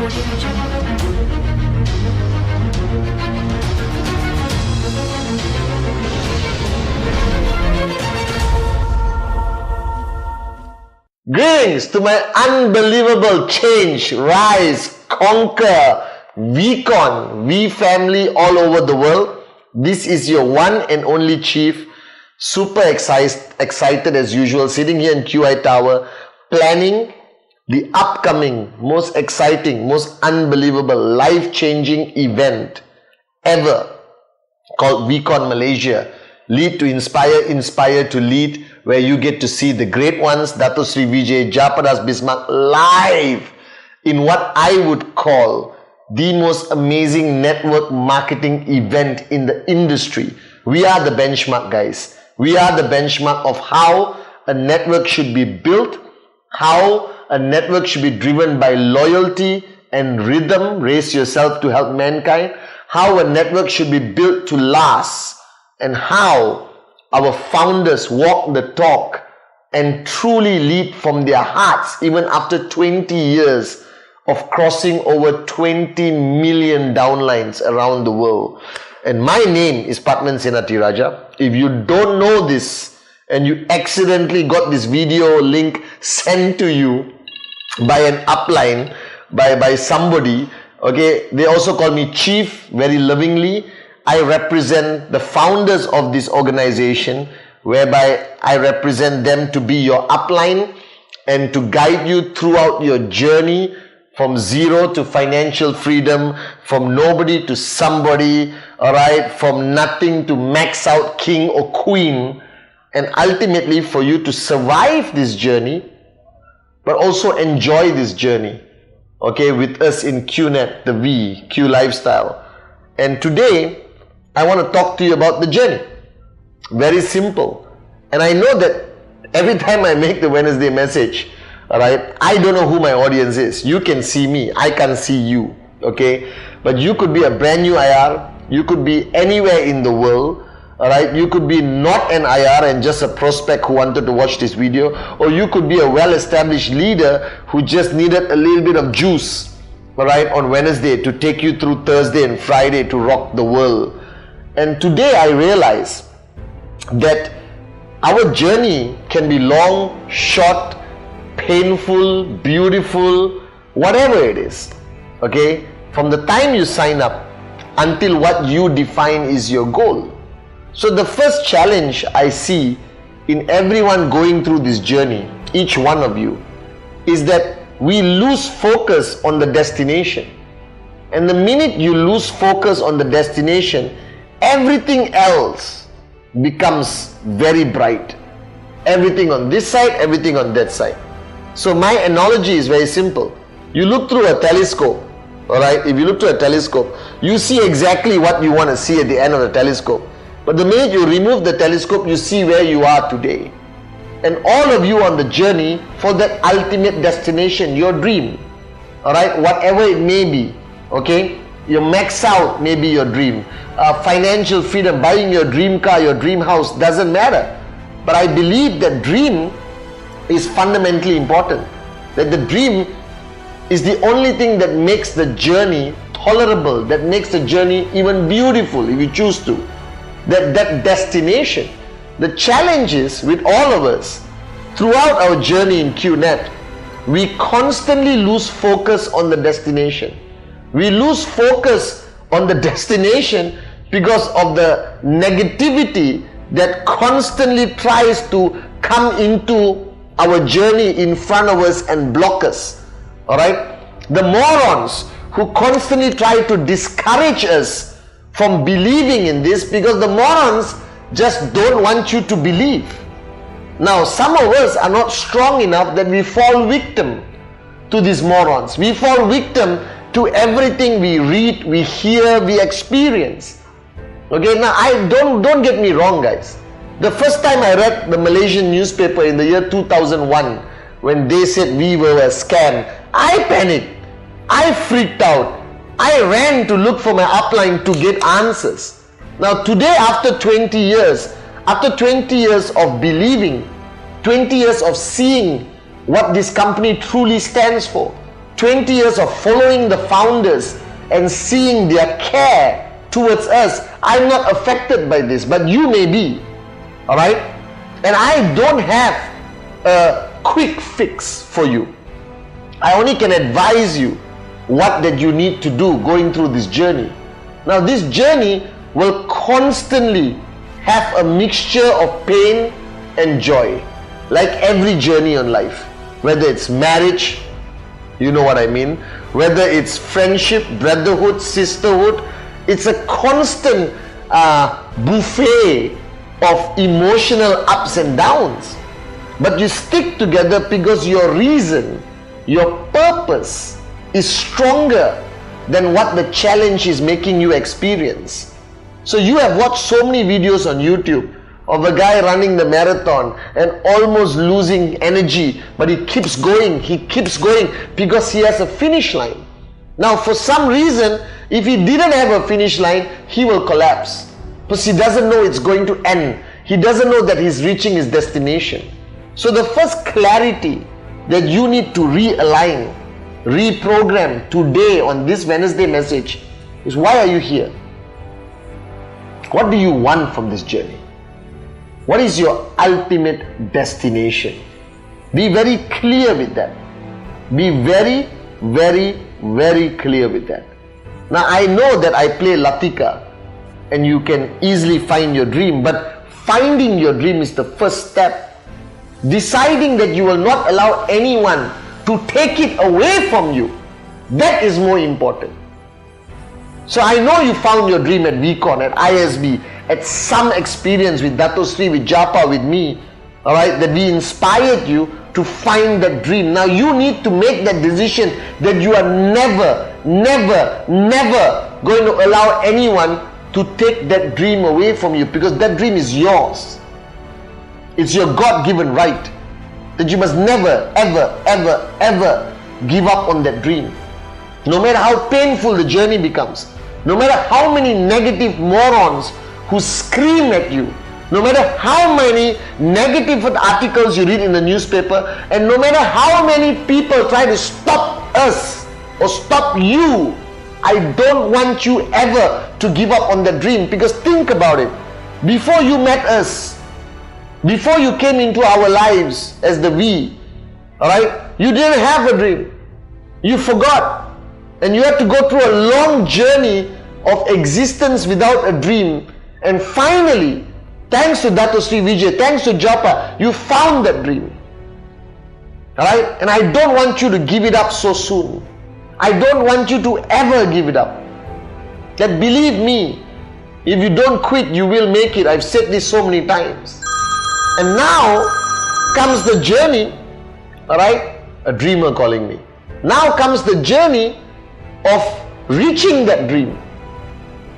Greetings to my unbelievable change, rise, conquer, VCon, V family all over the world. This is your one and only chief, super excited as usual, sitting here in QI Tower, planning the upcoming, most exciting, most unbelievable, life-changing event ever called VCon Malaysia. Lead to inspire, inspire to lead, where you get to see the great ones, Dato Sri Vijay Japadas Bismarck, live in what I would call the most amazing network marketing event in the industry. We are the benchmark, guys. We are the benchmark of how a network should be built, how a network should be driven by loyalty and rhythm, raise yourself to help mankind, how a network should be built to last, and how our founders walk the talk and truly lead from their hearts, even after 20 years of crossing over 20 million downlines around the world. And my name is Pathman Senathirajah. If you don't know this and you accidentally got this video link sent to you by an upline, by somebody, okay, they also call me Chief very lovingly. I represent the founders of this organization, whereby I represent them to be your upline and to guide you throughout your journey from zero to financial freedom, from nobody to somebody, alright, from nothing to max out king or queen, and ultimately for you to survive this journey, but also enjoy this journey, okay, with us in QNet, the V, Q Lifestyle. And today, I want to talk to you about the journey. Very simple. And I know that every time I make the Wednesday message, alright, I don't know who my audience is. You can see me, I can see you, okay? But you could be a brand new IR, you could be anywhere in the world, alright? You could be not an IR and just a prospect who wanted to watch this video, or you could be a well-established leader who just needed a little bit of juice, alright, on Wednesday to take you through Thursday and Friday to rock the world. And today I realize that our journey can be long, short, painful, beautiful, whatever it is, okay? From the time you sign up until what you define is your goal. So the first challenge I see in everyone going through this journey, each one of you, is that we lose focus on the destination. And the minute you lose focus on the destination, everything else becomes very bright. Everything on this side, everything on that side. So my analogy is very simple. You look through a telescope, alright? If you look through a telescope, you see exactly what you want to see at the end of the telescope. But the minute you remove the telescope, you see where you are today. And all of you on the journey for that ultimate destination, your dream, alright? Whatever it may be, okay? Your max out may be your dream. Financial freedom, buying your dream car, your dream house, doesn't matter. But I believe that dream is fundamentally important. That the dream is the only thing that makes the journey tolerable, that makes the journey even beautiful if you choose to. That destination. The challenge is with all of us, throughout our journey in QNet, we constantly lose focus on the destination. We lose focus on the destination because of the negativity that constantly tries to come into our journey in front of us and block us. Alright? The morons who constantly try to discourage us from believing in this, because the morons just don't want you to believe. Now, some of us are not strong enough that we fall victim to these morons. We fall victim to everything we read, we hear, we experience. Okay, now don't get me wrong, guys. The first time I read the Malaysian newspaper in the year 2001, when they said we were a scam, I panicked. I freaked out. I ran to look for my upline to get answers. Now today, after 20 years of believing, 20 years of seeing what this company truly stands for, 20 years of following the founders and seeing their care towards us, I'm not affected by this, but you may be. Alright? And I don't have a quick fix for you. I only can advise you what that you need to do going through this journey. Now this journey will constantly have a mixture of pain and joy, like every journey in life. Whether it's marriage, you know what I mean, whether it's friendship, brotherhood, sisterhood, it's a constant buffet of emotional ups and downs. But you stick together because your reason, your purpose is stronger than what the challenge is making you experience. So you have watched so many videos on YouTube of a guy running the marathon and almost losing energy, but he keeps going because he has a finish line. Now for some reason, if he didn't have a finish line, he will collapse because he doesn't know it's going to end. He doesn't know that he's reaching his destination. So the first clarity that you need to realign, reprogram today on this Wednesday message is, why are you here? What do you want from this journey? What is your ultimate destination? Be very clear with that. Be very, very, very clear with that. Now I know that I play Latika and you can easily find your dream, but finding your dream is the first step. Deciding that you will not allow anyone to take it away from you, that is more important. So I know you found your dream at VCon, at ISB, at some experience with Dato Sri, with Japa, with me, alright, that we inspired you to find that dream. Now you need to make that decision that you are never, never, never going to allow anyone to take that dream away from you, because that dream is yours. It's your God-given right that you must never, ever, ever, ever give up on that dream. No matter how painful the journey becomes, no matter how many negative morons who scream at you, no matter how many negative articles you read in the newspaper, and no matter how many people try to stop us or stop you, I don't want you ever to give up on that dream. Because think about it, before you met us, before you came into our lives as the we, alright, you didn't have a dream. You forgot. And you had to go through a long journey of existence without a dream. And finally, thanks to Dato Sri Vijay, thanks to Japa, you found that dream. Alright? And I don't want you to give it up so soon. I don't want you to ever give it up. That, believe me, if you don't quit, you will make it. I've said this so many times. And now comes the journey, alright? A dreamer calling me. Now comes the journey of reaching that dream.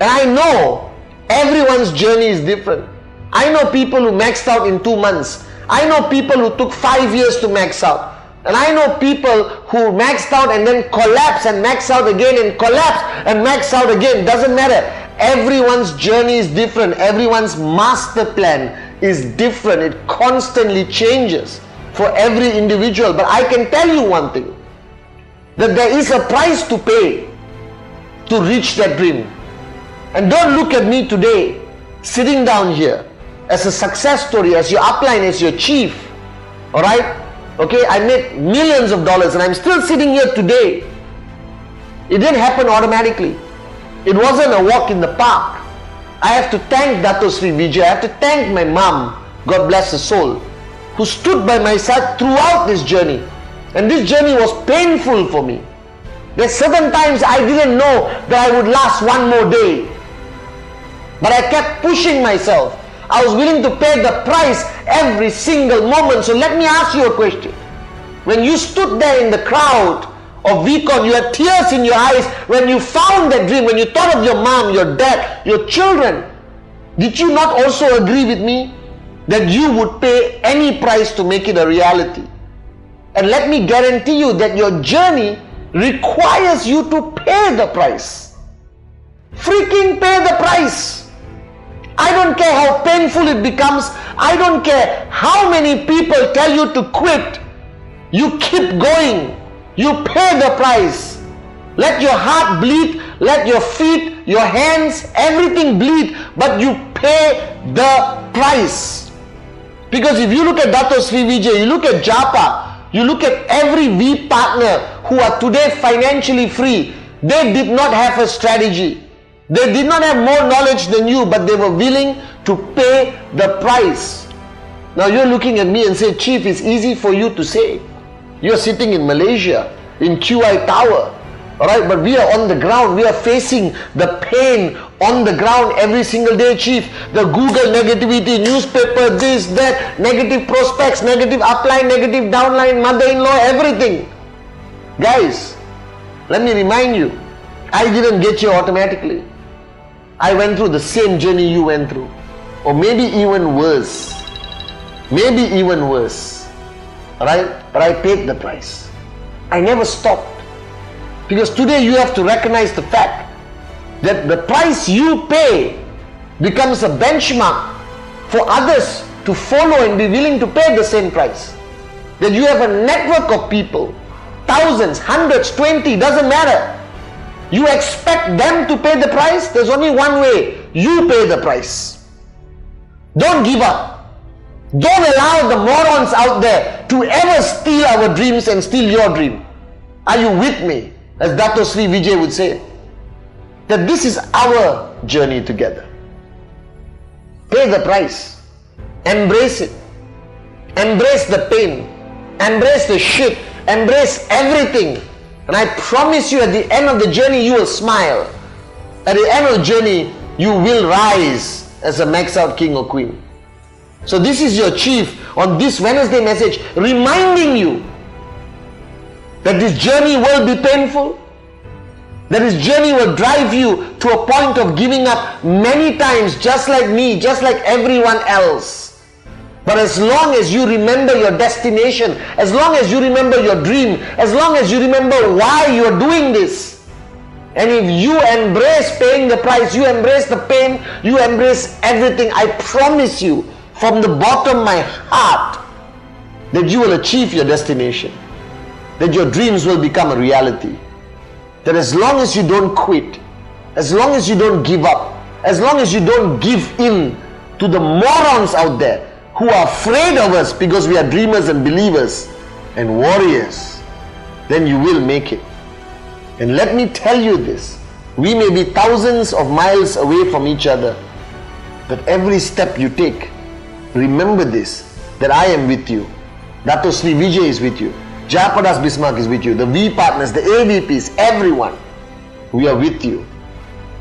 And I know everyone's journey is different. I know people who maxed out in 2 months. I know people who took 5 years to max out. And I know people who maxed out and then collapse and max out again and collapse and max out again. Doesn't matter. Everyone's journey is different. Everyone's master plan is different. It constantly changes for every individual. But I can tell you one thing, that there is a price to pay to reach that dream. And don't look at me today sitting down here as a success story, as your upline, as your chief. Alright? Okay, I made millions of dollars and I'm still sitting here today. It didn't happen automatically. It wasn't a walk in the park. I have to thank Dato Sri Vijay. I have to thank my mom, God bless her soul, who stood by my side throughout this journey. And this journey was painful for me. There's certain times I didn't know that I would last one more day. But I kept pushing myself. I was willing to pay the price every single moment. So let me ask you a question. When you stood there in the crowd of VCon, you had tears in your eyes when you found that dream, when you thought of your mom, your dad, your children. Did you not also agree with me that you would pay any price to make it a reality? And let me guarantee you that your journey requires you to pay the price. Freaking pay the price. I don't care how painful it becomes. I don't care how many people tell you to quit. You keep going. You pay the price. Let your heart bleed, let your feet, your hands, everything bleed, but you pay the price. Because if you look at Dato Sri Vijay, you look at Japa, you look at every V partner who are today financially free, they did not have a strategy. They did not have more knowledge than you, but they were willing to pay the price. Now you're looking at me and say, Chief, it's easy for you to say. You're sitting in Malaysia, in QI Tower. Alright, but we are on the ground. We are facing the pain on the ground every single day, Chief. The Google negativity, newspaper, this, that, negative prospects, negative upline, negative downline, mother-in-law, everything. Guys, let me remind you, I didn't get here automatically. I went through the same journey you went through. Or maybe even worse. Maybe even worse. Alright, but I paid the price. I never stopped. Because today you have to recognize the fact that the price you pay becomes a benchmark for others to follow and be willing to pay the same price. That you have a network of people, thousands, hundreds, 20, doesn't matter. You expect them to pay the price? There's only one way. You pay the price. Don't give up. Don't allow the morons out there to ever steal our dreams and steal your dream. Are you with me? As Dato Sri Vijay would say, that this is our journey together. Pay the price. Embrace it. Embrace the pain. Embrace the shit. Embrace everything. And I promise you, at the end of the journey, you will smile. At the end of the journey, you will rise as a max out king or queen. So this is your chief on this Wednesday message, reminding you that this journey will be painful, that this journey will drive you to a point of giving up many times, just like me, just like everyone else. But as long as you remember your destination, as long as you remember your dream, as long as you remember why you are doing this, and if you embrace paying the price, you embrace the pain, you embrace everything, I promise you from the bottom of my heart that you will achieve your destination. That your dreams will become a reality. That as long as you don't quit, as long as you don't give up, as long as you don't give in to the morons out there who are afraid of us because we are dreamers and believers and warriors, then you will make it. And let me tell you this, we may be thousands of miles away from each other, but every step you take, remember this, that I am with you. Dato Sri Vijay is with you. Jayaprakash Bismarck is with you. The V partners, the AVPs, everyone. We are with you.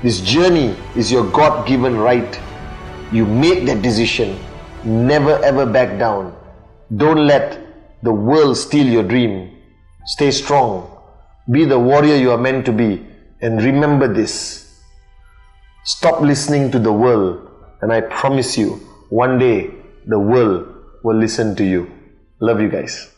This journey is your God-given right. You make that decision. Never ever back down. Don't let the world steal your dream. Stay strong. Be the warrior you are meant to be. And remember this. Stop listening to the world. And I promise you, one day the world will listen to you. Love you guys.